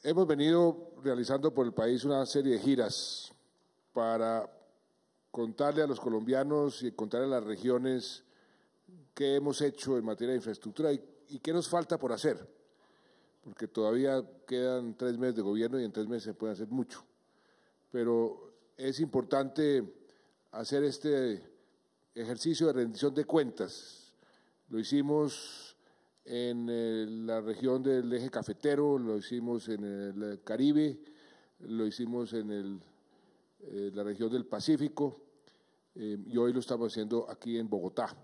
Hemos venido realizando por el país una serie de giras para contarle a los colombianos y contarle a las regiones qué hemos hecho en materia de infraestructura y qué nos falta por hacer, porque todavía quedan 3 meses de gobierno y en 3 meses se puede hacer mucho. Pero es importante hacer este ejercicio de rendición de cuentas. Lo hicimos en la región del eje cafetero, lo hicimos en el Caribe, lo hicimos en la región del Pacífico y hoy lo estamos haciendo aquí en Bogotá.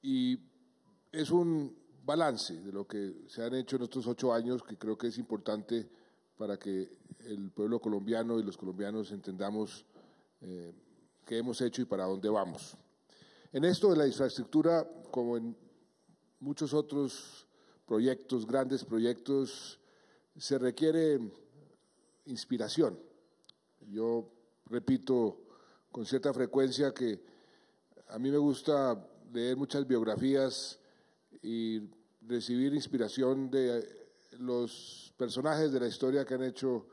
Y es un balance de lo que se han hecho en estos 8 años que creo que es importante para que el pueblo colombiano y los colombianos entendamos qué hemos hecho y para dónde vamos. En esto de la infraestructura, como en muchos otros proyectos, grandes proyectos, se requiere inspiración. Yo repito con cierta frecuencia que a mí me gusta leer muchas biografías y recibir inspiración de los personajes de la historia que han hecho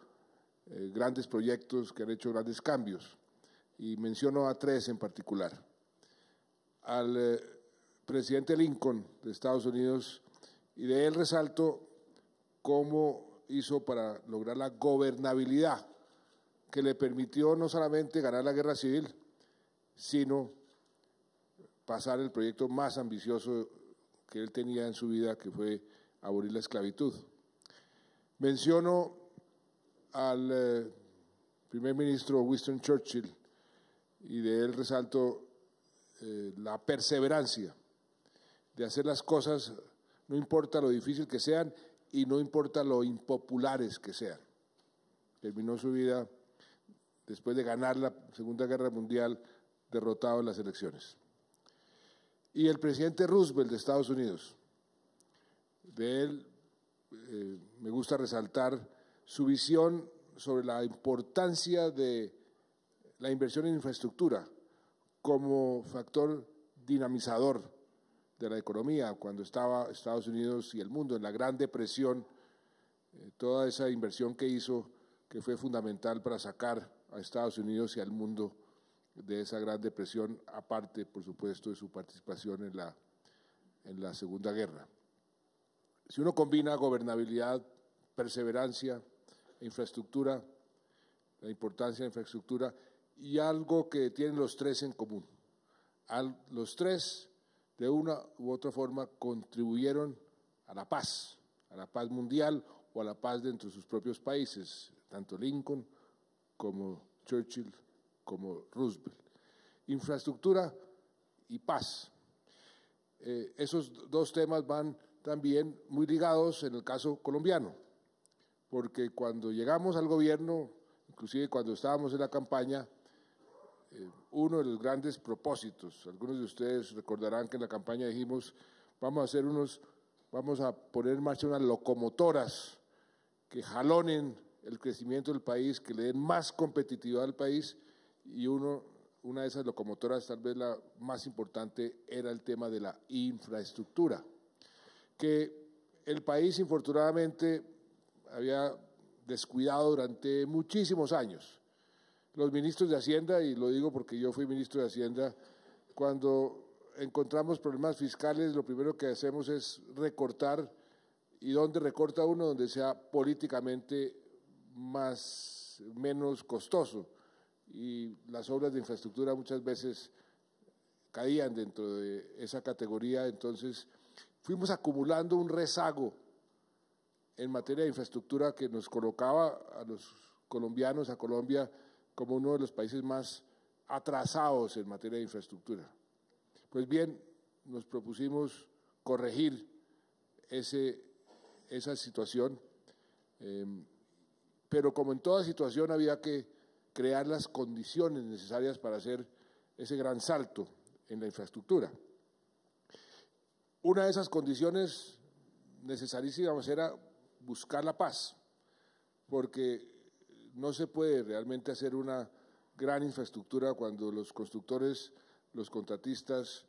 grandes proyectos, que han hecho grandes cambios. Y menciono a 3 en particular. Al presidente Lincoln de Estados Unidos, y de él resalto cómo hizo para lograr la gobernabilidad que le permitió no solamente ganar la guerra civil, sino pasar el proyecto más ambicioso que él tenía en su vida, que fue abolir la esclavitud. Menciono al primer ministro Winston Churchill, y de él resalto la perseverancia de hacer las cosas, no importa lo difícil que sean y no importa lo impopulares que sean. Terminó su vida después de ganar la Segunda Guerra Mundial, derrotado en las elecciones. Y el presidente Roosevelt de Estados Unidos, de él me gusta resaltar su visión sobre la importancia de la inversión en infraestructura como factor dinamizador de la economía. Cuando estaba Estados Unidos y el mundo en la Gran Depresión, toda esa inversión que hizo, que fue fundamental para sacar a Estados Unidos y al mundo de esa Gran Depresión, aparte, por supuesto, de su participación en la Segunda Guerra. Si uno combina gobernabilidad, perseverancia, infraestructura, la importancia de la infraestructura y algo que tienen los 3 en común, los 3 de una u otra forma contribuyeron a la paz mundial o a la paz dentro de sus propios países, tanto Lincoln como Churchill como Roosevelt. Infraestructura y paz. Esos 2 temas van también muy ligados en el caso colombiano, porque cuando llegamos al gobierno, inclusive cuando estábamos en la campaña, uno de los grandes propósitos, algunos de ustedes recordarán que en la campaña dijimos, vamos a poner en marcha unas locomotoras que jalonen el crecimiento del país, que le den más competitividad al país, y una de esas locomotoras, tal vez la más importante, era el tema de la infraestructura, que el país infortunadamente había descuidado durante muchísimos años. Los ministros de Hacienda, y lo digo porque yo fui ministro de Hacienda, cuando encontramos problemas fiscales, lo primero que hacemos es recortar, y ¿dónde recorta uno? Donde sea políticamente menos costoso, y las obras de infraestructura muchas veces caían dentro de esa categoría. Entonces fuimos acumulando un rezago en materia de infraestructura que nos colocaba a los colombianos, a Colombia, como uno de los países más atrasados en materia de infraestructura. Pues bien, nos propusimos corregir esa situación, pero como en toda situación había que crear las condiciones necesarias para hacer ese gran salto en la infraestructura. Una de esas condiciones necesarísimas era buscar la paz, porque no se puede realmente hacer una gran infraestructura cuando los constructores, los contratistas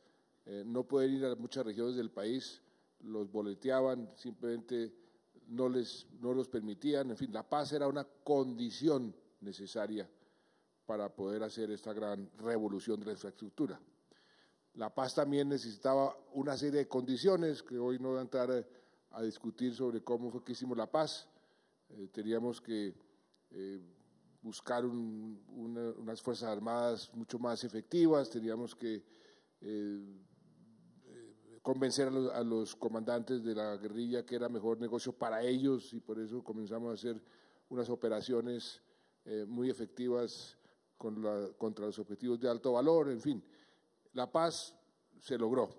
no pueden ir a muchas regiones del país, los boleteaban, simplemente no los permitían. En fin, la paz era una condición necesaria para poder hacer esta gran revolución de la infraestructura. La paz también necesitaba una serie de condiciones que hoy no voy a entrar a discutir sobre cómo fue que hicimos la paz. Teníamos que buscar unas Fuerzas Armadas mucho más efectivas, teníamos que convencer a los comandantes de la guerrilla que era mejor negocio para ellos, y por eso comenzamos a hacer unas operaciones muy efectivas contra los objetivos de alto valor. En fin, la paz se logró,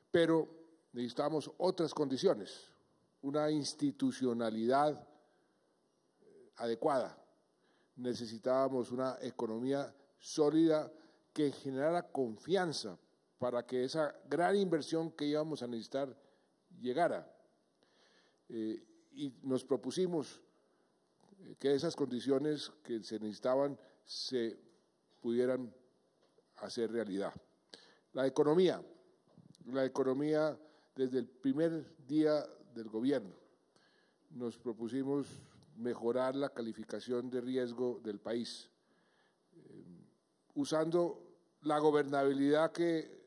pero necesitábamos otras condiciones, una institucionalidad adecuada. Necesitábamos una economía sólida que generara confianza para que esa gran inversión que íbamos a necesitar llegara. Y nos propusimos que esas condiciones que se necesitaban se pudieran hacer realidad. La economía desde el primer día del gobierno nos propusimos mejorar la calificación de riesgo del país, usando la gobernabilidad que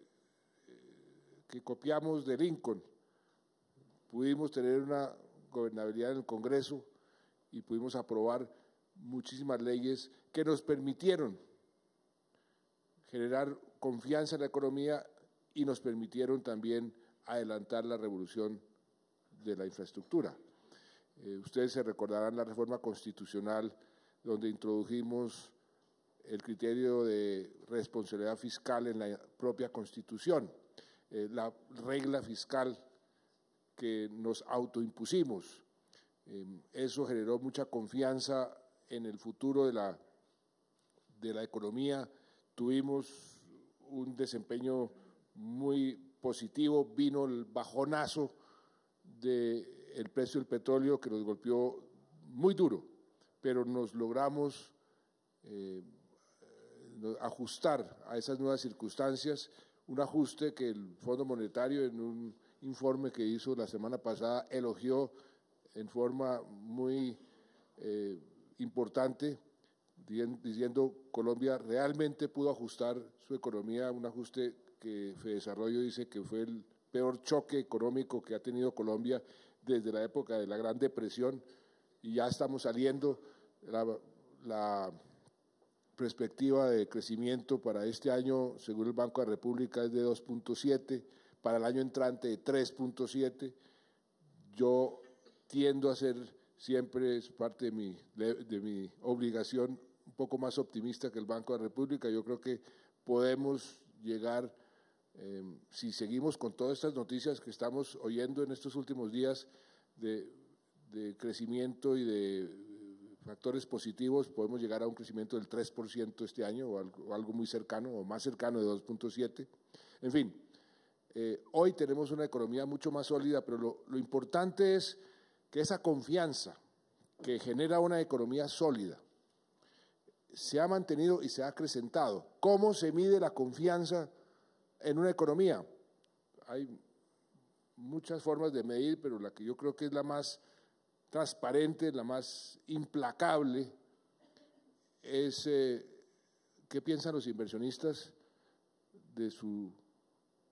copiamos de Lincoln. Pudimos tener una gobernabilidad en el Congreso y pudimos aprobar muchísimas leyes que nos permitieron generar confianza en la economía y nos permitieron también adelantar la revolución de la infraestructura. Ustedes se recordarán la reforma constitucional donde introdujimos el criterio de responsabilidad fiscal en la propia Constitución, la regla fiscal que nos autoimpusimos. Eso generó mucha confianza en el futuro de la economía. Tuvimos un desempeño muy positivo, vino el bajonazo del precio del petróleo que nos golpeó muy duro, pero nos logramos ajustar a esas nuevas circunstancias, un ajuste que el Fondo Monetario en un informe que hizo la semana pasada elogió en forma muy importante, diciendo Colombia realmente pudo ajustar su economía, un ajuste que Fedesarrollo dice que fue el peor choque económico que ha tenido Colombia desde la época de la Gran Depresión, y ya estamos saliendo. La perspectiva de crecimiento para este año, según el Banco de la República, es de 2.7, para el año entrante de 3.7. Yo tiendo a ser siempre, es parte de mi obligación, un poco más optimista que el Banco de la República. Yo creo que podemos llegar, si seguimos con todas estas noticias que estamos oyendo en estos últimos días de crecimiento y de factores positivos, podemos llegar a un crecimiento del 3% este año o algo muy cercano o más cercano de 2.7. En fin, hoy tenemos una economía mucho más sólida, pero lo importante es que esa confianza que genera una economía sólida se ha mantenido y se ha acrecentado. ¿Cómo se mide la confianza en una economía? Hay muchas formas de medir, pero la que yo creo que es la más transparente, la más implacable, es qué piensan los inversionistas de su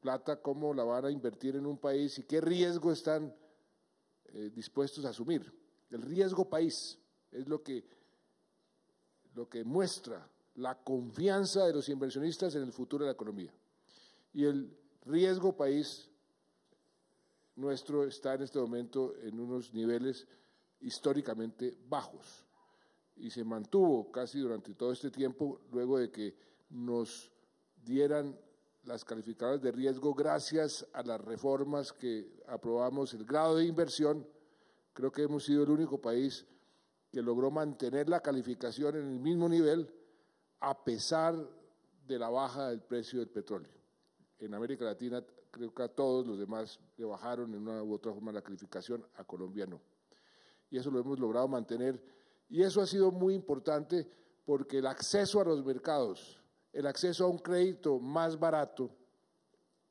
plata, cómo la van a invertir en un país y qué riesgo están dispuestos a asumir. El riesgo país es lo que muestra la confianza de los inversionistas en el futuro de la economía. Y el riesgo país nuestro está en este momento en unos niveles históricamente bajos y se mantuvo casi durante todo este tiempo luego de que nos dieran las calificadoras de riesgo gracias a las reformas que aprobamos, el grado de inversión. Creo que hemos sido el único país que logró mantener la calificación en el mismo nivel a pesar de la baja del precio del petróleo. En América Latina creo que a todos los demás le bajaron en una u otra forma la calificación, a Colombia no. Y eso lo hemos logrado mantener, y eso ha sido muy importante porque el acceso a los mercados, el acceso a un crédito más barato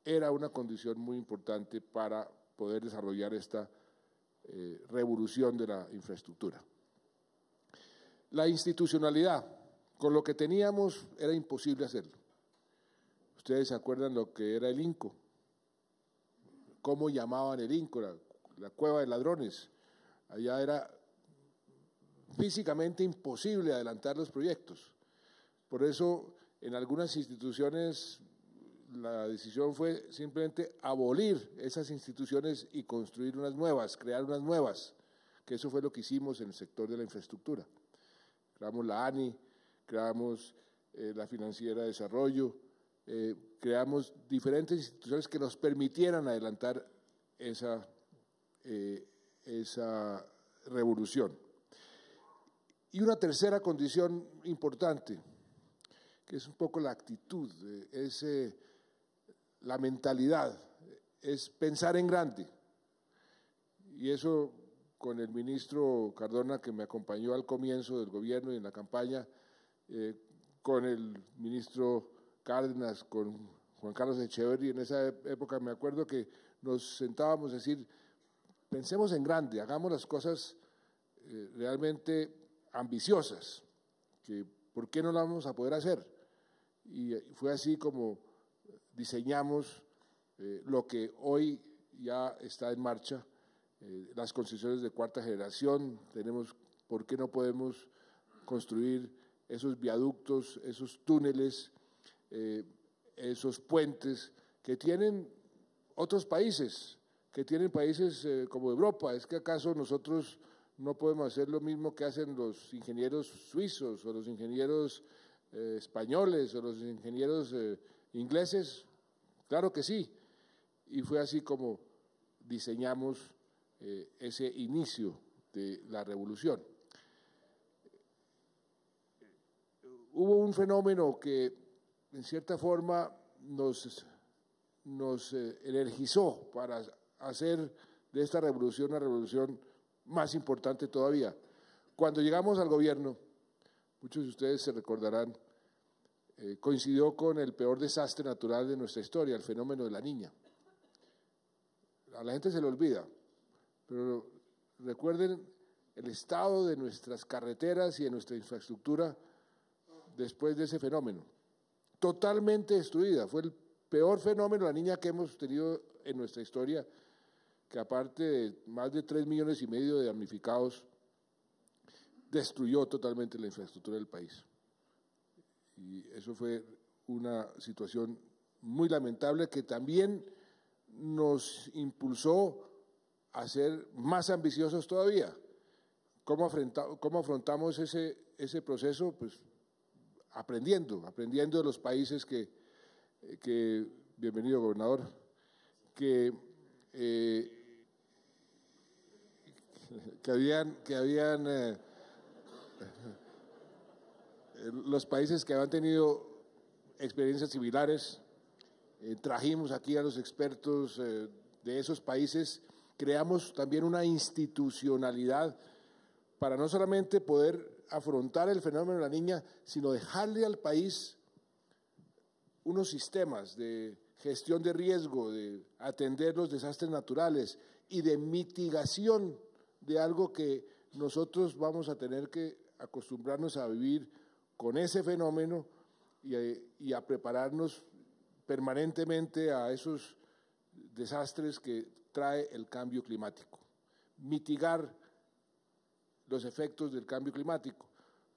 era una condición muy importante para poder desarrollar esta revolución de la infraestructura. La institucionalidad, con lo que teníamos era imposible hacerlo. Ustedes se acuerdan lo que era el INCO, cómo llamaban el INCO, la cueva de ladrones. Allá era físicamente imposible adelantar los proyectos. Por eso, en algunas instituciones, la decisión fue simplemente abolir esas instituciones y construir unas nuevas, crear unas nuevas, que eso fue lo que hicimos en el sector de la infraestructura. Creamos la ANI, creamos la Financiera de Desarrollo, creamos diferentes instituciones que nos permitieran adelantar esa revolución. Y una tercera condición importante, que es un poco la actitud, es la mentalidad, es pensar en grande. Y eso con el ministro Cardona, que me acompañó al comienzo del gobierno y en la campaña, con el ministro Cárdenas, con Juan Carlos Echeverri, en esa época me acuerdo que nos sentábamos a decir, pensemos en grande, hagamos las cosas realmente ambiciosas, que ¿por qué no las vamos a poder hacer? Y fue así como diseñamos lo que hoy ya está en marcha, las concesiones de cuarta generación. Tenemos, ¿por qué no podemos construir esos viaductos, esos túneles, esos puentes que tienen otros países, que tienen países como Europa? ¿Es que acaso nosotros no podemos hacer lo mismo que hacen los ingenieros suizos o los ingenieros españoles o los ingenieros ingleses? Claro que sí. Y fue así como diseñamos ese inicio de la revolución. Hubo un fenómeno que en cierta forma nos energizó para hacer de esta revolución una revolución más importante todavía. Cuando llegamos al gobierno, muchos de ustedes se recordarán, coincidió con el peor desastre natural de nuestra historia, el fenómeno de la Niña. A la gente se le olvida, pero recuerden el estado de nuestras carreteras y de nuestra infraestructura después de ese fenómeno. Totalmente destruida, fue el peor fenómeno de la Niña que hemos tenido en nuestra historia, que aparte de más de 3,5 millones de damnificados, destruyó totalmente la infraestructura del país. Y eso fue una situación muy lamentable que también nos impulsó a ser más ambiciosos todavía. ¿Cómo afrontamos ese proceso? Pues aprendiendo de los países que bienvenido gobernador, que habían los países que habían tenido experiencias similares. Trajimos aquí a los expertos de esos países, creamos también una institucionalidad para no solamente poder afrontar el fenómeno de la Niña, sino dejarle al país unos sistemas de gestión de riesgo, de atender los desastres naturales y de mitigación de algo que nosotros vamos a tener que acostumbrarnos a vivir con ese fenómeno y a prepararnos permanentemente a esos desastres que trae el cambio climático. Mitigar los efectos del cambio climático,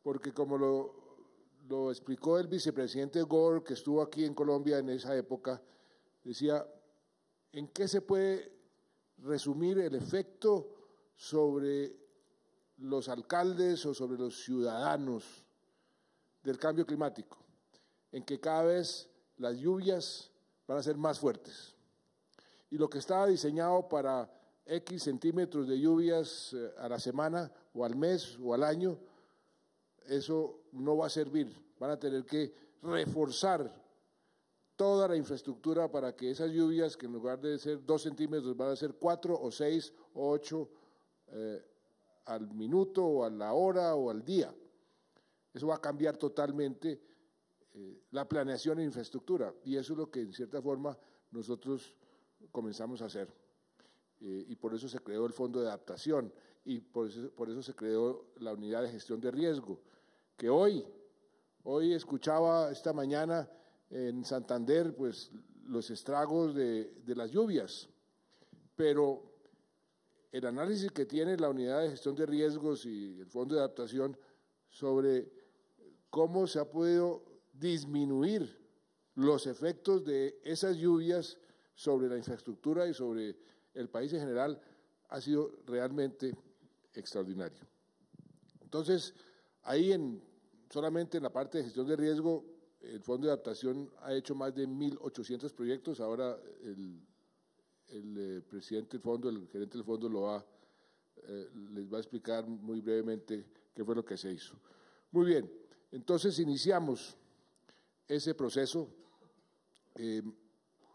porque como lo explicó el vicepresidente Gore, que estuvo aquí en Colombia en esa época, decía, ¿en qué se puede resumir el efecto sobre los alcaldes o sobre los ciudadanos del cambio climático? En que cada vez las lluvias van a ser más fuertes. Y lo que estaba diseñado para X centímetros de lluvias a la semana o al mes o al año, eso no va a servir. Van a tener que reforzar toda la infraestructura para que esas lluvias, que en lugar de ser 2 centímetros, van a ser 4 o 6 o 8 al minuto o a la hora o al día. Eso va a cambiar totalmente la planeación en infraestructura, y eso es lo que en cierta forma nosotros comenzamos a hacer. y por eso se creó el Fondo de Adaptación y por eso se creó la Unidad de Gestión de Riesgo, que hoy escuchaba esta mañana en Santander pues los estragos de las lluvias, pero el análisis que tiene la Unidad de Gestión de Riesgos y el Fondo de Adaptación sobre cómo se ha podido disminuir los efectos de esas lluvias sobre la infraestructura y sobre el país en general ha sido realmente extraordinario. Entonces, ahí solamente en la parte de gestión de riesgo, el Fondo de Adaptación ha hecho más de 1.800 proyectos. Ahora el presidente del fondo, el gerente del fondo les va a explicar muy brevemente qué fue lo que se hizo. Muy bien, entonces iniciamos ese proceso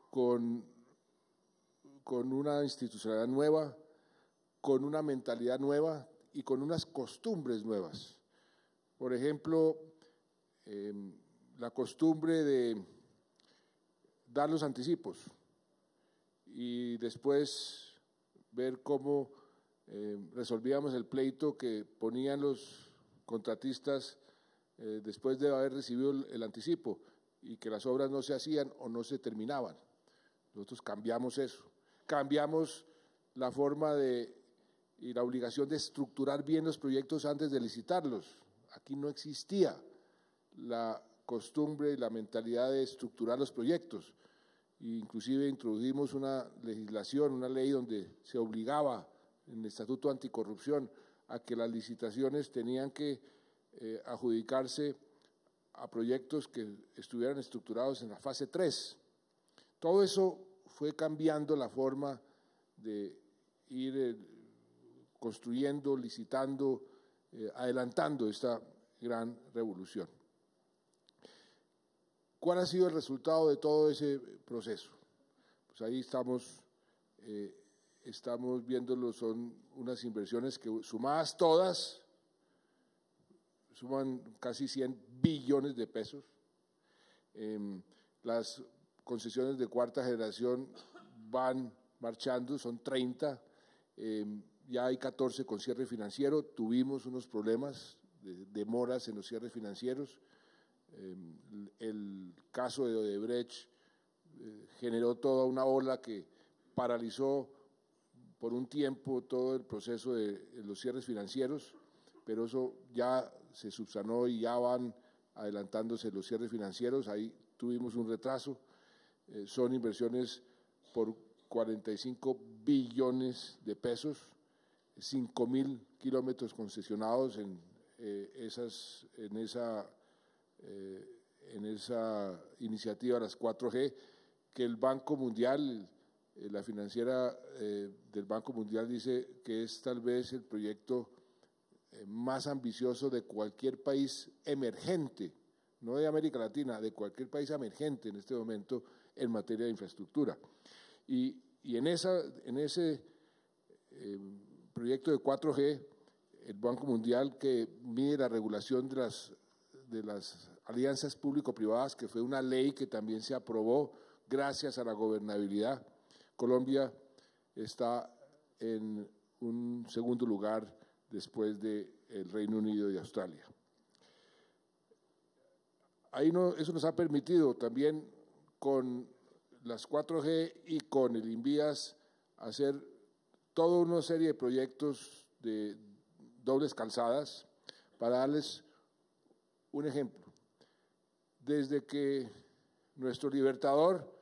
con una institucionalidad nueva, con una mentalidad nueva y con unas costumbres nuevas. Por ejemplo, la costumbre de dar los anticipos y después ver cómo resolvíamos el pleito que ponían los contratistas después de haber recibido el anticipo y que las obras no se hacían o no se terminaban. Nosotros cambiamos eso, cambiamos la forma y la obligación de estructurar bien los proyectos antes de licitarlos. Aquí no existía la costumbre y la mentalidad de estructurar los proyectos. Inclusive introdujimos una legislación, una ley donde se obligaba en el Estatuto Anticorrupción a que las licitaciones tenían que adjudicarse a proyectos que estuvieran estructurados en la fase 3. Todo eso fue cambiando la forma de ir construyendo, licitando, adelantando esta gran revolución. ¿Cuál ha sido el resultado de todo ese proceso? Pues ahí estamos viéndolo, son unas inversiones que sumadas todas, suman casi 100 billones de pesos. Las concesiones de cuarta generación van marchando, son 30, ya hay 14 con cierre financiero, tuvimos unos problemas de demoras en los cierres financieros. El caso de Odebrecht generó toda una ola que paralizó por un tiempo todo el proceso de los cierres financieros, pero eso ya se subsanó y ya van adelantándose los cierres financieros. Ahí tuvimos un retraso, son inversiones por 45 billones de pesos, 5.000 kilómetros concesionados en esa iniciativa de las 4G, que el Banco Mundial, la financiera del Banco Mundial dice que es tal vez el proyecto más ambicioso de cualquier país emergente, no de América Latina, de cualquier país emergente en este momento en materia de infraestructura. Y en ese proyecto de 4G, el Banco Mundial, que mide la regulación de las alianzas público-privadas, que fue una ley que también se aprobó gracias a la gobernabilidad, Colombia está en un segundo lugar después del Reino Unido y Australia. Eso nos ha permitido también con las 4G y con el INVIAS hacer toda una serie de proyectos de dobles calzadas. Para darles un ejemplo, desde que nuestro libertador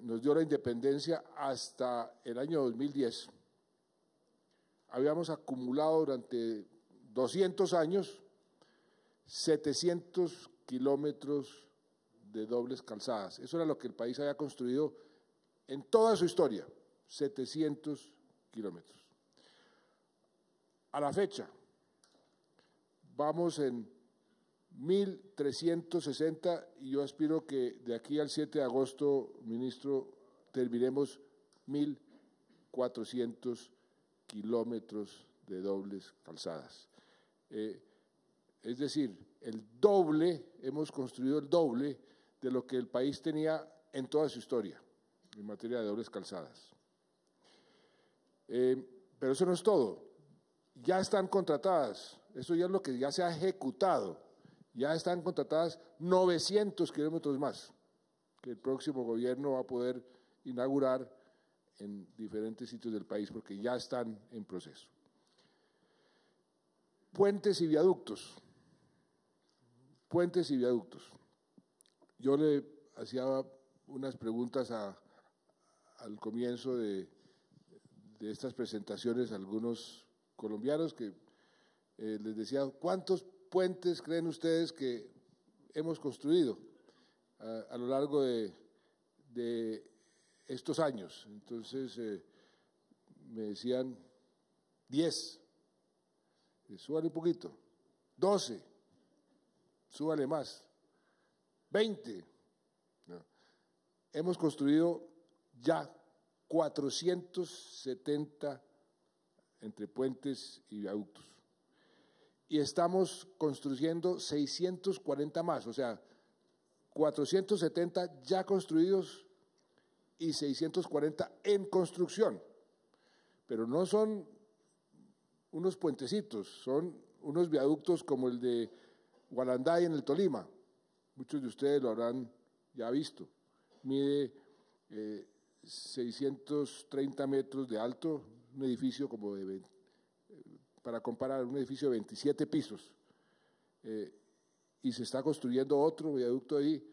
nos dio la independencia hasta el año 2010, habíamos acumulado durante 200 años 700 kilómetros de dobles calzadas. Eso era lo que el país había construido en toda su historia, 700 kilómetros. A la fecha, vamos en 1.360 y yo aspiro que de aquí al 7 de agosto, ministro, terminemos 1.400 kilómetros de dobles calzadas. Es decir, hemos construido el doble de lo que el país tenía en toda su historia en materia de dobles calzadas. Pero eso no es todo. Ya están contratadas, eso ya es lo que ya se ha ejecutado, ya están contratadas 900 kilómetros más que el próximo gobierno va a poder inaugurar en diferentes sitios del país porque ya están en proceso. Puentes y viaductos. Puentes y viaductos. Yo le hacía unas preguntas al comienzo de estas presentaciones a algunos colombianos que les decía, ¿cuántos puentes creen ustedes que hemos construido a lo largo de estos años? Entonces me decían 10, súbale un poquito, 12, súbale más, 20. No. Hemos construido ya 470 entre puentes y viaductos. Y estamos construyendo 640 más, o sea, 470 ya construidos y 640 en construcción. Pero no son unos puentecitos, son unos viaductos como el de Gualanday en el Tolima. Muchos de ustedes lo habrán ya visto. Mide 630 metros de alto, un edificio como de, para comparar, un edificio de 27 pisos. Y se está construyendo otro viaducto ahí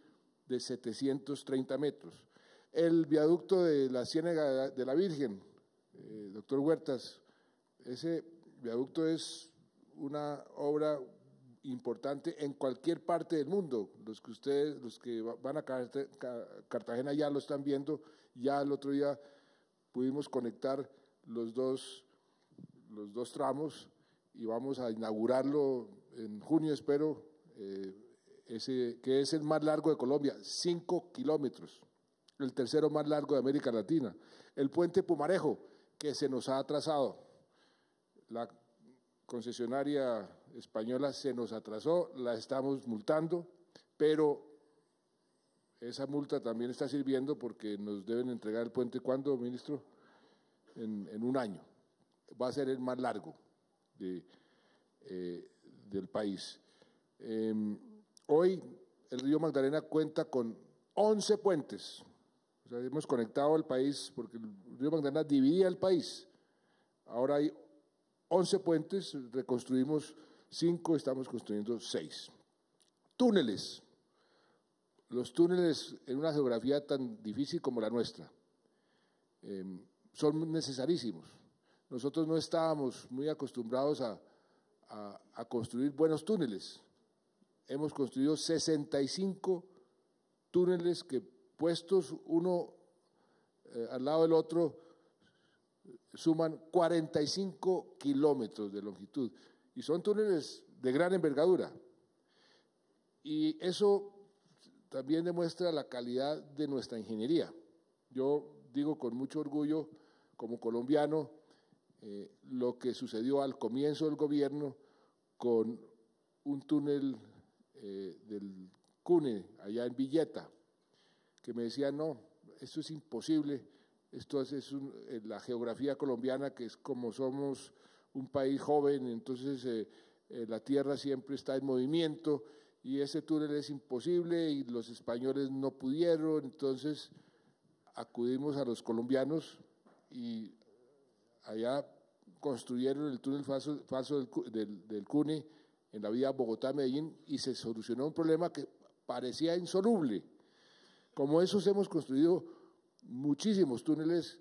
de 730 metros. El viaducto de la Ciénaga de la Virgen, doctor Huertas, ese viaducto es una obra importante en cualquier parte del mundo. Los que van a Cartagena ya lo están viendo. Ya el otro día pudimos conectar los dos tramos y vamos a inaugurarlo en junio, espero, que es el más largo de Colombia, 5 kilómetros, el tercero más largo de América Latina. El puente Pumarejo, que se nos ha atrasado. La concesionaria española se nos atrasó, la estamos multando, pero esa multa también está sirviendo porque nos deben entregar el puente, ¿cuándo, ministro? En un año. Va a ser el más largo del país. Hoy el río Magdalena cuenta con 11 puentes. O sea, hemos conectado el país porque el río Magdalena dividía el país. Ahora hay 11 puentes, reconstruimos 5, estamos construyendo 6. Túneles. Los túneles en una geografía tan difícil como la nuestra son necesarísimos. Nosotros no estábamos muy acostumbrados a construir buenos túneles. Hemos construido 65 túneles que puestos uno al lado del otro suman 45 kilómetros de longitud y son túneles de gran envergadura. Y eso también demuestra la calidad de nuestra ingeniería. Yo digo con mucho orgullo, como colombiano, lo que sucedió al comienzo del gobierno con un túnel del CUNE, allá en Villeta, que me decían, no, esto es imposible, esto es la geografía colombiana, que es como somos un país joven, entonces la tierra siempre está en movimiento, y ese túnel es imposible, y los españoles no pudieron, entonces acudimos a los colombianos, y allá construyeron el túnel falso del CUNE en la vía Bogotá-Medellín y se solucionó un problema que parecía insoluble. Como esos hemos construido muchísimos túneles.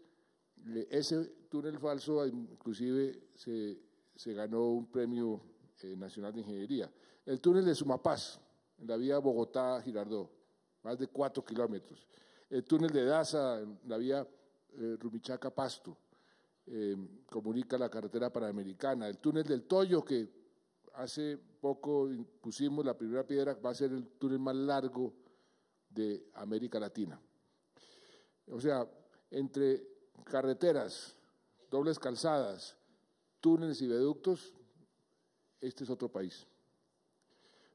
Ese túnel falso inclusive se ganó un premio nacional de ingeniería. El túnel de Sumapaz, en la vía Bogotá-Girardot, más de 4 kilómetros. El túnel de Daza, en la vía Rumichaca-Pasto, comunica la carretera panamericana. El túnel del Toyo, que hace poco pusimos la primera piedra, va a ser el túnel más largo de América Latina. O sea, entre carreteras, dobles calzadas, túneles y viaductos, este es otro país.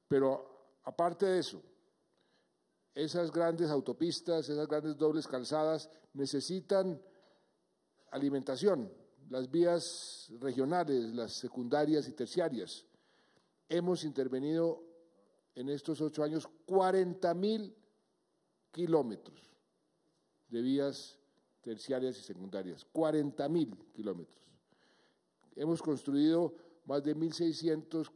Pero aparte de eso, esas grandes autopistas, esas grandes dobles calzadas necesitan alimentación. las vías regionales, las secundarias y terciarias. Hemos intervenido en estos 8 años 40.000 kilómetros de vías terciarias y secundarias, 40.000 kilómetros. Hemos construido más de 1.600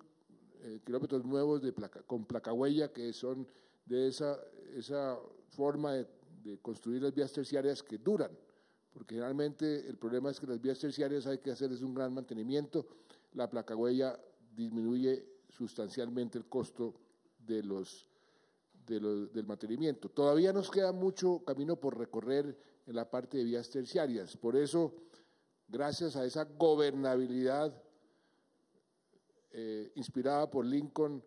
kilómetros nuevos con placahuella, que son de esa forma de construir las vías terciarias que duran, porque generalmente el problema es que las vías terciarias hay que hacerles un gran mantenimiento. La placahuella disminuye sustancialmente el costo del mantenimiento. Todavía nos queda mucho camino por recorrer en la parte de vías terciarias. Por eso, gracias a esa gobernabilidad inspirada por Lincoln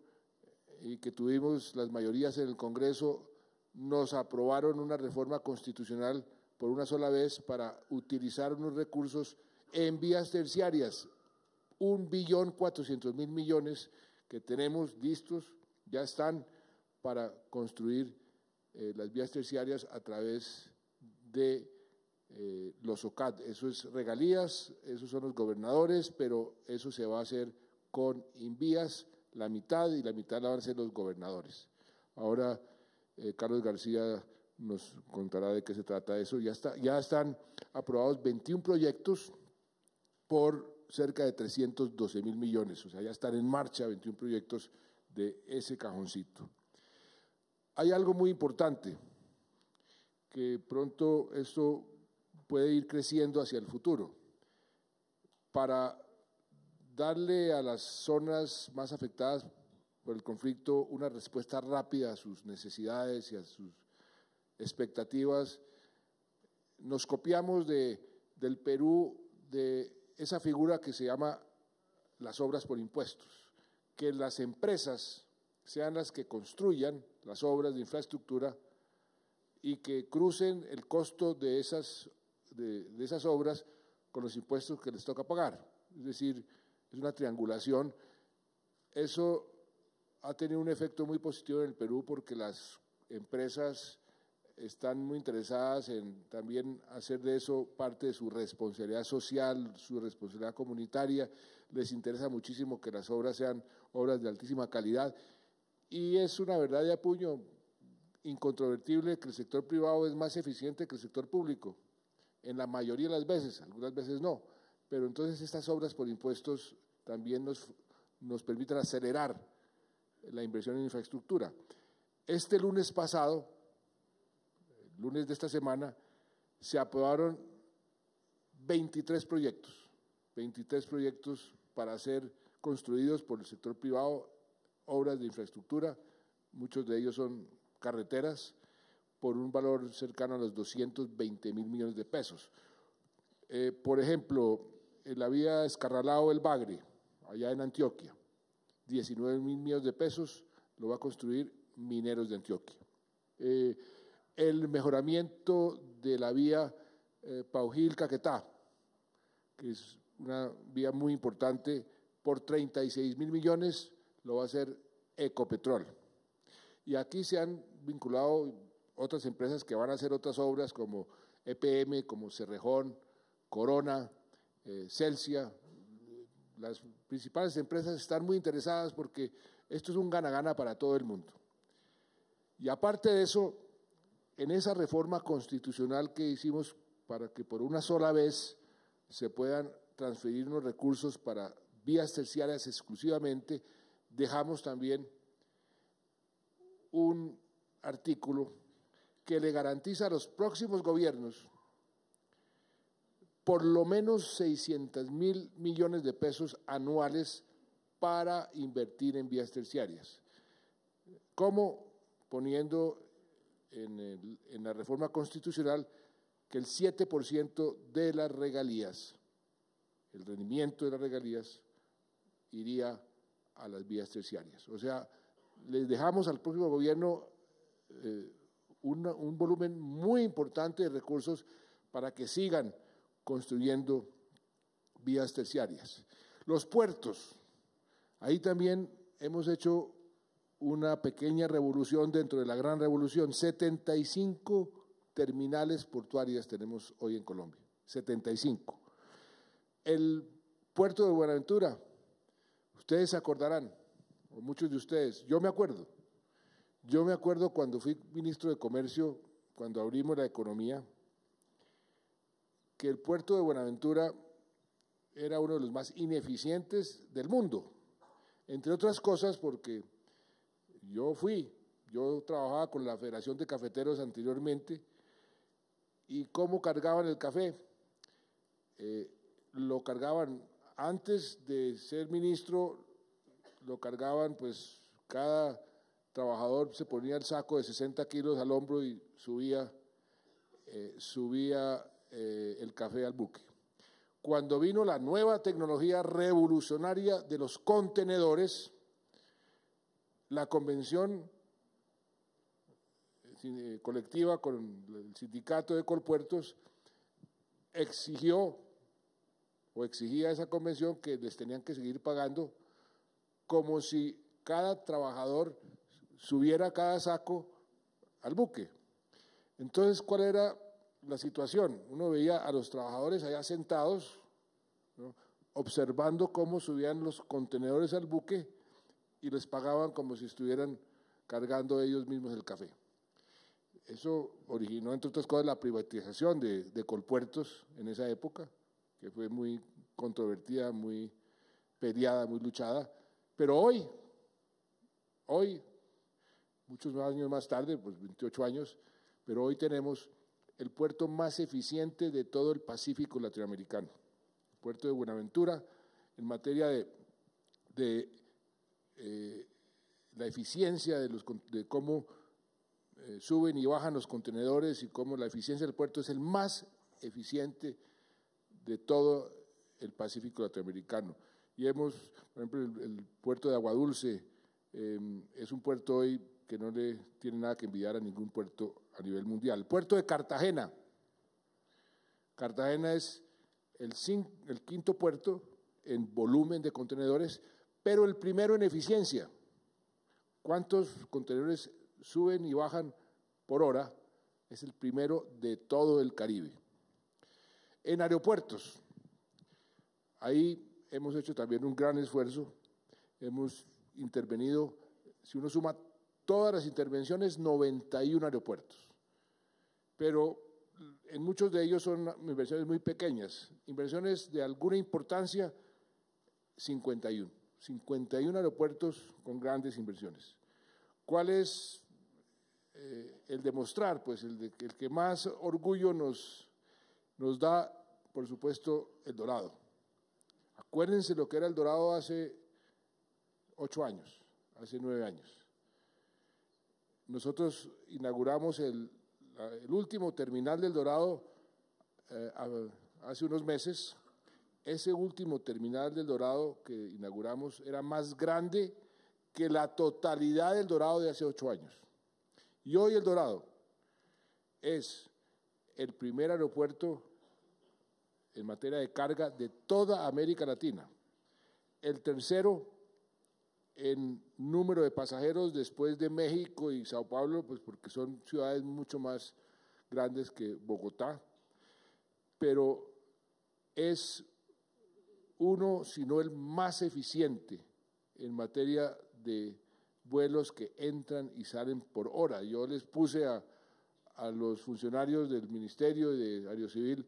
y que tuvimos las mayorías en el Congreso, nos aprobaron una reforma constitucional por una sola vez para utilizar unos recursos en vías terciarias, 1.400.000 millones que tenemos listos, ya están para construir las vías terciarias a través de los OCAD. Eso es regalías, esos son los gobernadores, pero eso se va a hacer con Invías, la mitad, y la mitad la van a hacer los gobernadores. Ahora Carlos García nos contará de qué se trata eso. Ya están aprobados 21 proyectos por cerca de 312.000 millones, o sea, ya están en marcha 21 proyectos de ese cajoncito. Hay algo muy importante, que pronto esto puede ir creciendo hacia el futuro. Para darle a las zonas más afectadas por el conflicto una respuesta rápida a sus necesidades y a sus expectativas, nos copiamos del Perú de esa figura que se llama las obras por impuestos, que las empresas sean las que construyan las obras de infraestructura y que crucen el costo de esas obras con los impuestos que les toca pagar. Es decir, es una triangulación. Eso ha tenido un efecto muy positivo en el Perú porque las empresas están muy interesadas en también hacer de eso parte de su responsabilidad social, su responsabilidad comunitaria. Les interesa muchísimo que las obras sean obras de altísima calidad y es una verdad de apuño incontrovertible que el sector privado es más eficiente que el sector público, en la mayoría de las veces, algunas veces no, pero entonces estas obras por impuestos también nos permiten acelerar la inversión en infraestructura. Este lunes pasado, el lunes de esta semana, se aprobaron 23 proyectos para ser construidos por el sector privado, obras de infraestructura, muchos de ellos son carreteras, por un valor cercano a los 220.000 millones de pesos. Por ejemplo, en la vía Escarralao-El Bagre, allá en Antioquia, 19.000 millones de pesos lo va a construir Mineros de Antioquia. El mejoramiento de la vía Paujil-Caquetá, que es una vía muy importante, por 36.000 millones lo va a hacer Ecopetrol. Y aquí se han vinculado otras empresas que van a hacer otras obras como EPM, como Cerrejón, Corona, Celsia. Las principales empresas están muy interesadas porque esto es un gana-gana para todo el mundo. Y aparte de eso, en esa reforma constitucional que hicimos para que por una sola vez se puedan transferir unos recursos para vías terciarias exclusivamente, dejamos también un artículo que le garantiza a los próximos gobiernos por lo menos 600.000 millones de pesos anuales para invertir en vías terciarias. ¿Cómo? Poniendo en la reforma constitucional que el 7% de las regalías, el rendimiento de las regalías, iría a las vías terciarias. O sea, les dejamos al próximo gobierno un volumen muy importante de recursos para que sigan construyendo vías terciarias. Los puertos, ahí también hemos hecho una pequeña revolución dentro de la gran revolución. 75 terminales portuarias tenemos hoy en Colombia, 75. El puerto de Buenaventura, ustedes se acordarán, o muchos de ustedes, yo me acuerdo cuando fui ministro de Comercio, cuando abrimos la economía, que el puerto de Buenaventura era uno de los más ineficientes del mundo, entre otras cosas porque yo trabajaba con la Federación de Cafeteros anteriormente, y cómo cargaban el café. Lo cargaban antes de ser ministro, lo cargaban, pues cada trabajador se ponía el saco de 60 kilos al hombro y subía el café al buque. Cuando vino la nueva tecnología revolucionaria de los contenedores, la convención colectiva con el sindicato de Colpuertos exigía a esa convención que les tenían que seguir pagando como si cada trabajador subiera cada saco al buque. Entonces, ¿cuál era la situación? Uno veía a los trabajadores allá sentados, ¿no?, observando cómo subían los contenedores al buque y les pagaban como si estuvieran cargando ellos mismos el café. Eso originó, entre otras cosas, la privatización de Colpuertos en esa época, que fue muy controvertida, muy peleada, muy luchada. Pero hoy, muchos años más tarde, pues 28 años, pero hoy tenemos el puerto más eficiente de todo el Pacífico latinoamericano, el puerto de Buenaventura, en materia de la eficiencia de cómo suben y bajan los contenedores y cómo la eficiencia del puerto es el más eficiente de todo el Pacífico latinoamericano. Y por ejemplo, el puerto de Aguadulce es un puerto hoy que no le tiene nada que envidiar a ningún puerto a nivel mundial. El puerto de Cartagena. Cartagena es el quinto puerto en volumen de contenedores, pero el primero en eficiencia. ¿Cuántos contenedores suben y bajan por hora? Es el primero de todo el Caribe. En aeropuertos, ahí hemos hecho también un gran esfuerzo, hemos intervenido, si uno suma todas las intervenciones, 91 aeropuertos, pero en muchos de ellos son inversiones muy pequeñas, inversiones de alguna importancia, 51 aeropuertos con grandes inversiones. ¿Cuál es el demostrar? Pues el que más orgullo nos da, por supuesto, El Dorado. Acuérdense lo que era El Dorado hace 8 años, hace 9 años. Nosotros inauguramos el último terminal del Dorado hace unos meses. Ese último terminal del Dorado que inauguramos era más grande que la totalidad del Dorado de hace 8 años. Y hoy El Dorado es el primer aeropuerto en materia de carga de toda América Latina, el tercero en número de pasajeros después de México y Sao Paulo, pues porque son ciudades mucho más grandes que Bogotá, pero es uno, si no el más eficiente en materia de vuelos que entran y salen por hora. Yo les puse a los funcionarios del Ministerio y de Aerocivil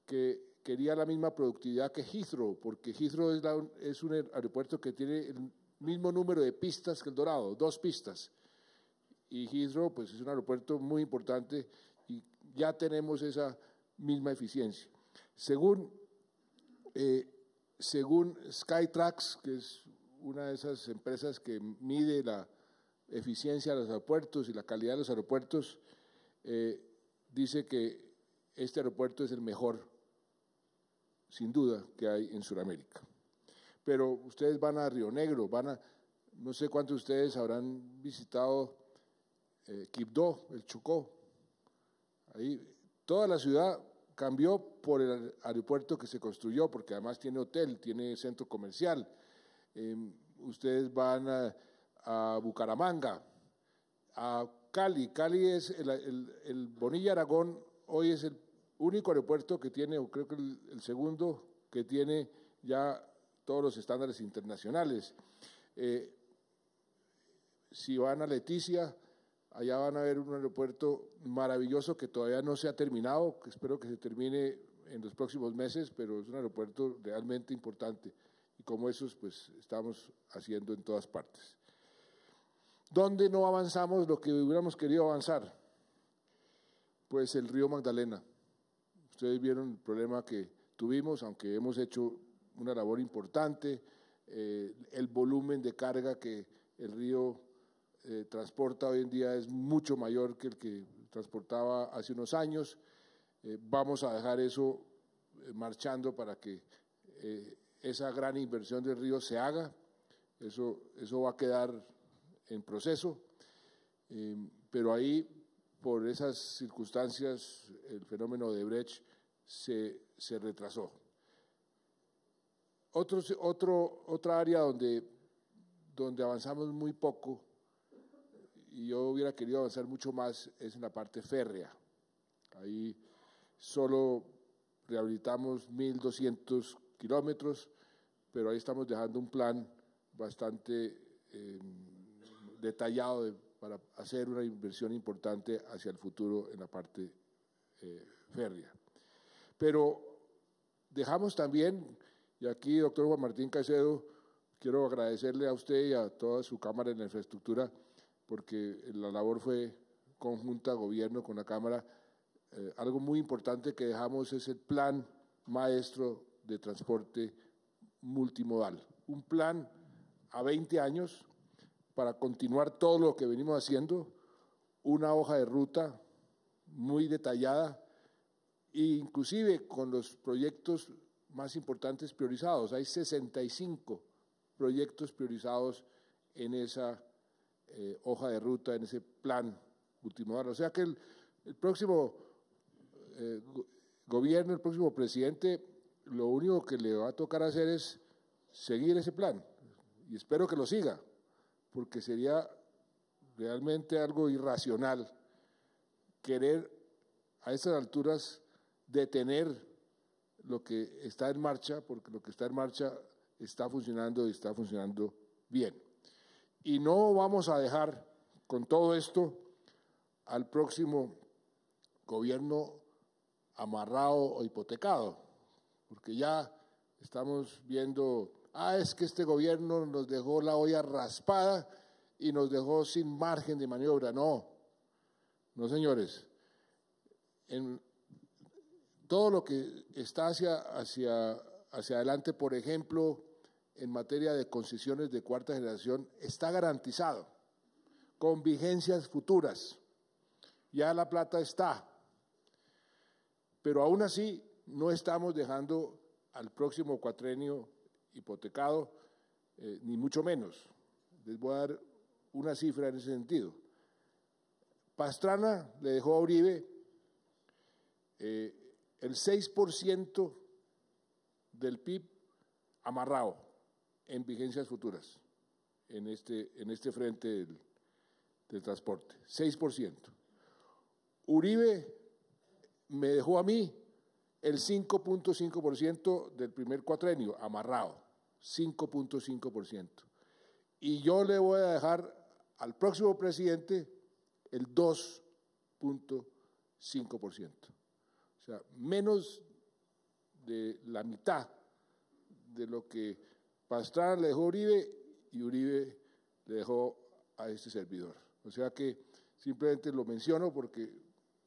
que quería la misma productividad que Heathrow, porque Heathrow es un aeropuerto que tiene el mismo número de pistas que El Dorado, 2 pistas, y Heathrow pues es un aeropuerto muy importante y ya tenemos esa misma eficiencia. Según Skytrax, que es una de esas empresas que mide la eficiencia de los aeropuertos y la calidad de los aeropuertos, dice que este aeropuerto es el mejor, sin duda, que hay en Sudamérica. Pero ustedes van a Río Negro, no sé cuántos de ustedes habrán visitado Quibdó, el Chocó. Ahí toda la ciudad cambió por el aeropuerto que se construyó, porque además tiene hotel, tiene centro comercial. Ustedes van a Bucaramanga, a Cali. Cali es el Bonilla Aragón, hoy es el único aeropuerto que tiene, o creo que el segundo que tiene ya todos los estándares internacionales. Si van a Leticia, allá van a ver un aeropuerto maravilloso que todavía no se ha terminado, que espero que se termine en los próximos meses, pero es un aeropuerto realmente importante. Y como esos, pues estamos haciendo en todas partes. ¿Dónde no avanzamos lo que hubiéramos querido avanzar? Pues el río Magdalena. Ustedes vieron el problema que tuvimos, aunque hemos hecho una labor importante, el volumen de carga que el río transporta hoy en día es mucho mayor que el que transportaba hace unos años. Vamos a dejar eso marchando para que esa gran inversión del río se haga. Eso va a quedar en proceso, pero ahí, por esas circunstancias, el fenómeno de Brecht se retrasó. Otra área donde avanzamos muy poco, y yo hubiera querido avanzar mucho más, es en la parte férrea. Ahí solo rehabilitamos 1.200 kilómetros, pero ahí estamos dejando un plan bastante detallado para hacer una inversión importante hacia el futuro en la parte férrea. Pero dejamos también, y aquí, doctor Juan Martín Caicedo, quiero agradecerle a usted y a toda su Cámara en la Infraestructura, porque la labor fue conjunta, gobierno con la Cámara. Algo muy importante que dejamos es el plan maestro de transporte multimodal, un plan a 20 años para continuar todo lo que venimos haciendo, una hoja de ruta muy detallada e inclusive con los proyectos más importantes priorizados. Hay 65 proyectos priorizados en esa hoja de ruta, en ese plan multimodal. O sea que el próximo gobierno, el próximo presidente, lo único que le va a tocar hacer es seguir ese plan, y espero que lo siga, porque sería realmente algo irracional querer a esas alturas detener lo que está en marcha, porque lo que está en marcha está funcionando y está funcionando bien. Y no vamos a dejar con todo esto al próximo gobierno amarrado o hipotecado, porque ya estamos viendo, es que este gobierno nos dejó la olla raspada y nos dejó sin margen de maniobra. No, señores. En todo lo que está hacia adelante, por ejemplo, en materia de concesiones de cuarta generación, está garantizado, con vigencias futuras. Ya la plata está, pero aún así no estamos dejando al próximo cuatrenio hipotecado, ni mucho menos. Les voy a dar una cifra en ese sentido. Pastrana le dejó a Uribe el 6% del PIB amarrado en vigencias futuras en este frente del transporte, 6%. Uribe me dejó a mí el 5.5% del primer cuatrenio amarrado, 5.5%. Y yo le voy a dejar al próximo presidente el 2.5%. O sea, menos de la mitad de lo que Pastrana le dejó a Uribe y Uribe le dejó a este servidor. O sea que simplemente lo menciono porque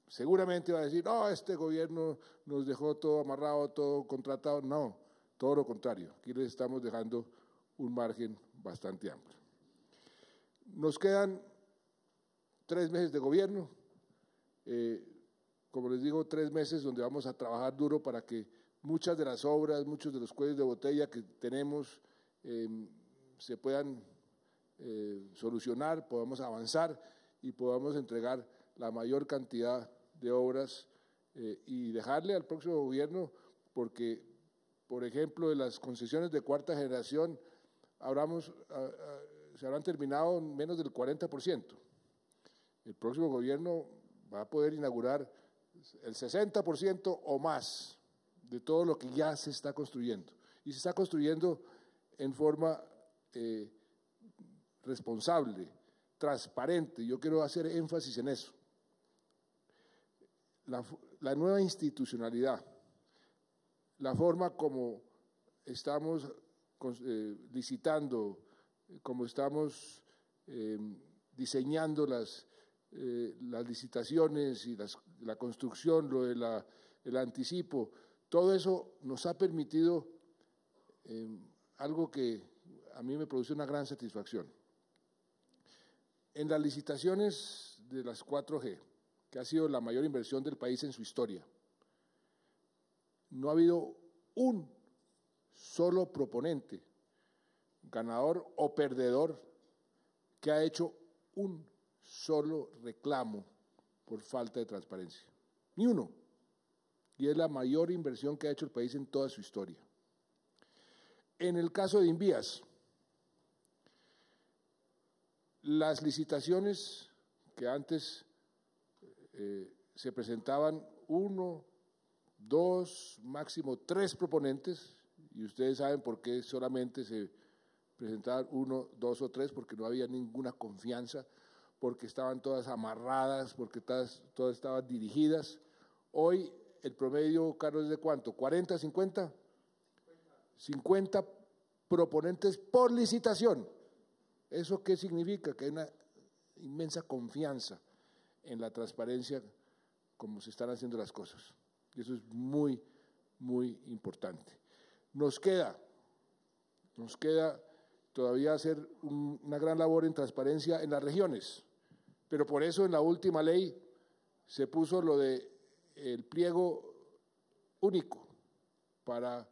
seguramente va a decir, no, este gobierno nos dejó todo amarrado, todo contratado. No, todo lo contrario. Aquí les estamos dejando un margen bastante amplio. Nos quedan 3 meses de gobierno. Como les digo, 3 meses donde vamos a trabajar duro para que muchas de las obras, muchos de los cuellos de botella que tenemos se puedan solucionar, podamos avanzar y podamos entregar la mayor cantidad de obras y dejarle al próximo gobierno, porque, por ejemplo, de las concesiones de cuarta generación se habrán terminado en menos del 40%. El próximo gobierno va a poder inaugurar el 60% o más de todo lo que ya se está construyendo. Y se está construyendo en forma responsable, transparente. Yo quiero hacer énfasis en eso. La nueva institucionalidad, la forma como estamos licitando, como estamos diseñando las licitaciones y la construcción, lo de el anticipo, todo eso nos ha permitido algo que a mí me produce una gran satisfacción. En las licitaciones de las 4G, que ha sido la mayor inversión del país en su historia, no ha habido un solo proponente, ganador o perdedor, que ha hecho un solo reclamo por falta de transparencia. Ni uno. Y es la mayor inversión que ha hecho el país en toda su historia. En el caso de Invías, las licitaciones que antes se presentaban 1, 2, máximo 3 proponentes, y ustedes saben por qué solamente se presentaban 1, 2 o 3, porque no había ninguna confianza, porque estaban todas amarradas, porque todas estaban dirigidas. Hoy el promedio, Carlos, ¿es de cuánto? ¿40, 50? 50 proponentes por licitación. ¿Eso qué significa? Que hay una inmensa confianza en la transparencia como se están haciendo las cosas. Y eso es muy, muy importante. Nos queda todavía hacer una gran labor en transparencia en las regiones, pero por eso en la última ley se puso lo de el pliego único para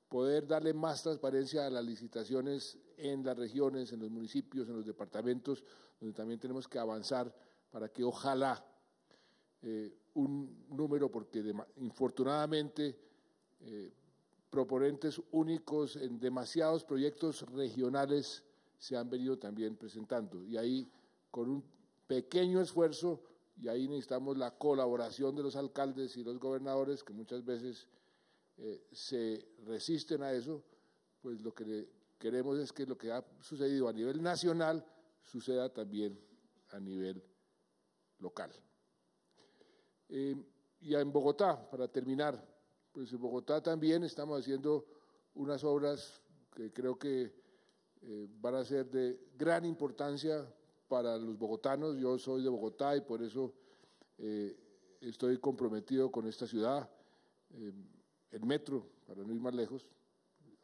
poder darle más transparencia a las licitaciones en las regiones, en los municipios, en los departamentos, donde también tenemos que avanzar para que ojalá un número, porque infortunadamente proponentes únicos en demasiados proyectos regionales se han venido también presentando, y ahí con un pequeño esfuerzo, y ahí necesitamos la colaboración de los alcaldes y los gobernadores, que muchas veces se resisten a eso, pues lo que queremos es que lo que ha sucedido a nivel nacional suceda también a nivel local. Y en Bogotá, para terminar, pues en Bogotá también estamos haciendo unas obras que creo que van a ser de gran importancia para los bogotanos. Yo soy de Bogotá y por eso estoy comprometido con esta ciudad. El metro, para no ir más lejos,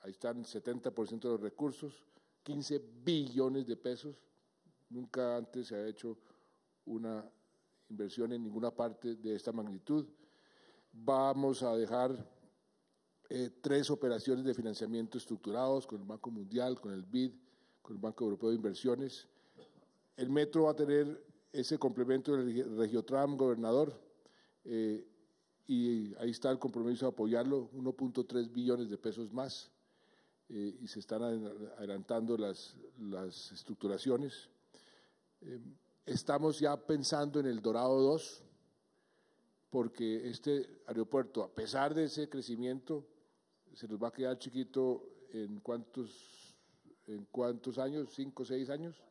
ahí están 70% de los recursos, 15 billones de pesos. Nunca antes se ha hecho una inversión en ninguna parte de esta magnitud. Vamos a dejar 3 operaciones de financiamiento estructurados con el Banco Mundial, con el BID, con el Banco Europeo de Inversiones. El metro va a tener ese complemento del Regiotram, gobernador, y ahí está el compromiso de apoyarlo, 1.3 billones de pesos más, y se están adelantando las estructuraciones. Estamos ya pensando en el Dorado 2, porque este aeropuerto, a pesar de ese crecimiento, se nos va a quedar chiquito en cuántos años, 5 o 6 años.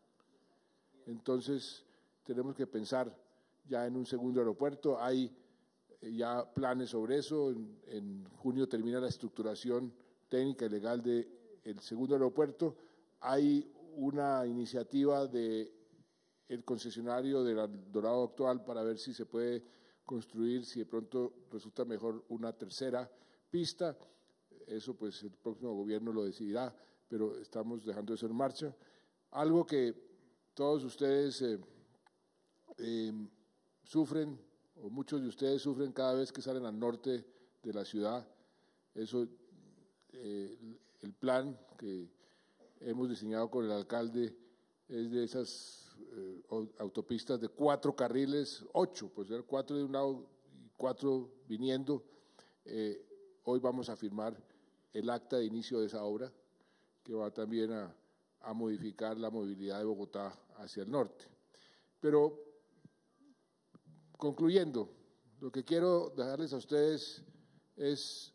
Entonces tenemos que pensar ya en un segundo aeropuerto. Hay ya planes sobre eso. En junio termina la estructuración técnica y legal del segundo aeropuerto. Hay una iniciativa del concesionario del Dorado actual para ver si se puede construir, si de pronto resulta mejor, una tercera pista. Eso pues el próximo gobierno lo decidirá, pero estamos dejando eso en marcha. Algo que todos ustedes sufren, o muchos de ustedes sufren cada vez que salen al norte de la ciudad. Eso, el plan que hemos diseñado con el alcalde es de esas autopistas de 4 carriles, 8, pues 4 de un lado y 4 viniendo. Hoy vamos a firmar el acta de inicio de esa obra, que va también a modificar la movilidad de Bogotá hacia el norte. Pero, concluyendo, lo que quiero dejarles a ustedes es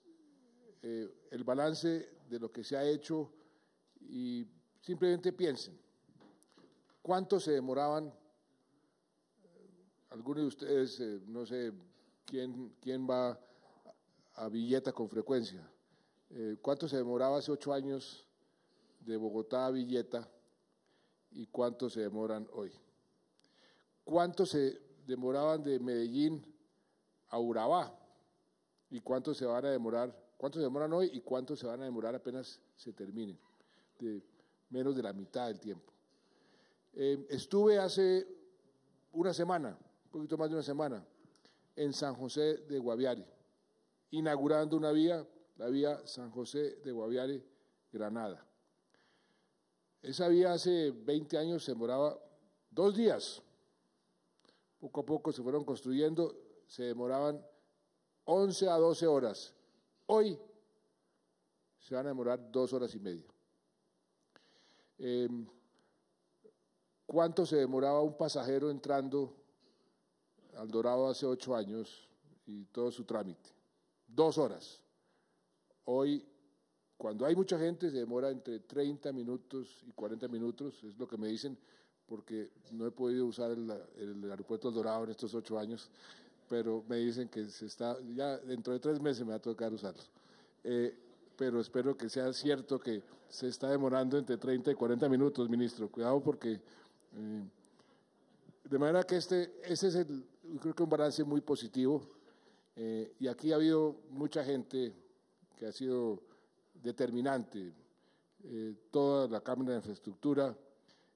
el balance de lo que se ha hecho y simplemente piensen, ¿cuánto se demoraban? Algunos de ustedes, no sé quién va a Villeta con frecuencia. ¿Cuánto se demoraba hace 8 años de Bogotá a Villeta y cuánto se demoran hoy? ¿Cuánto se demoraban de Medellín a Urabá y cuánto se van a demorar? ¿Cuánto se demoran hoy y cuánto se van a demorar apenas se terminen? De menos de la mitad del tiempo. Estuve hace una semana, un poquito más de una semana, en San José de Guaviare, inaugurando una vía, la vía San José de Guaviare, Granada. Esa vía hace 20 años se demoraba 2 días. Poco a poco se fueron construyendo, se demoraban 11 a 12 horas. Hoy se van a demorar 2 horas y media. ¿Cuánto se demoraba un pasajero entrando al Dorado hace 8 años y todo su trámite? 2 horas. Hoy, cuando hay mucha gente, se demora entre 30 minutos y 40 minutos, es lo que me dicen, porque no he podido usar el aeropuerto del Dorado en estos 8 años, pero me dicen que ya dentro de 3 meses me va a tocar usarlo. Pero espero que sea cierto que se está demorando entre 30 y 40 minutos, ministro. Cuidado porque… de manera que ese es creo que un balance muy positivo. Y aquí ha habido mucha gente que ha sido determinante. Toda la Cámara de Infraestructura,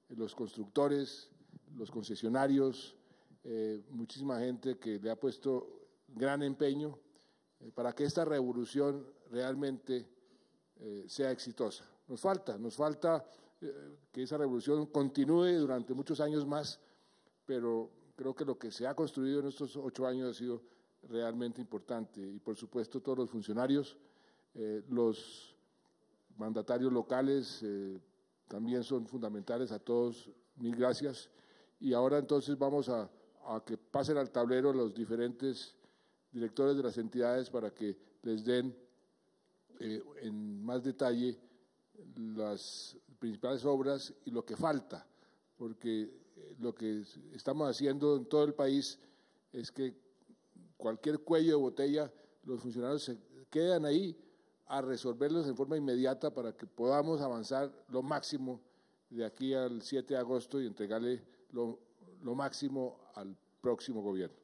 los constructores, los concesionarios, muchísima gente que le ha puesto gran empeño para que esta revolución realmente sea exitosa. Nos falta que esa revolución continúe durante muchos años más, pero creo que lo que se ha construido en estos 8 años ha sido realmente importante. Y por supuesto todos los funcionarios, los mandatarios locales también son fundamentales. A todos, mil gracias. Y ahora entonces vamos a que pasen al tablero los diferentes directores de las entidades para que les den en más detalle las principales obras y lo que falta, porque lo que estamos haciendo en todo el país es que cualquier cuello de botella, los funcionarios se quedan ahí a resolverlos en forma inmediata para que podamos avanzar lo máximo de aquí al 7 de agosto y entregarle lo máximo al próximo gobierno.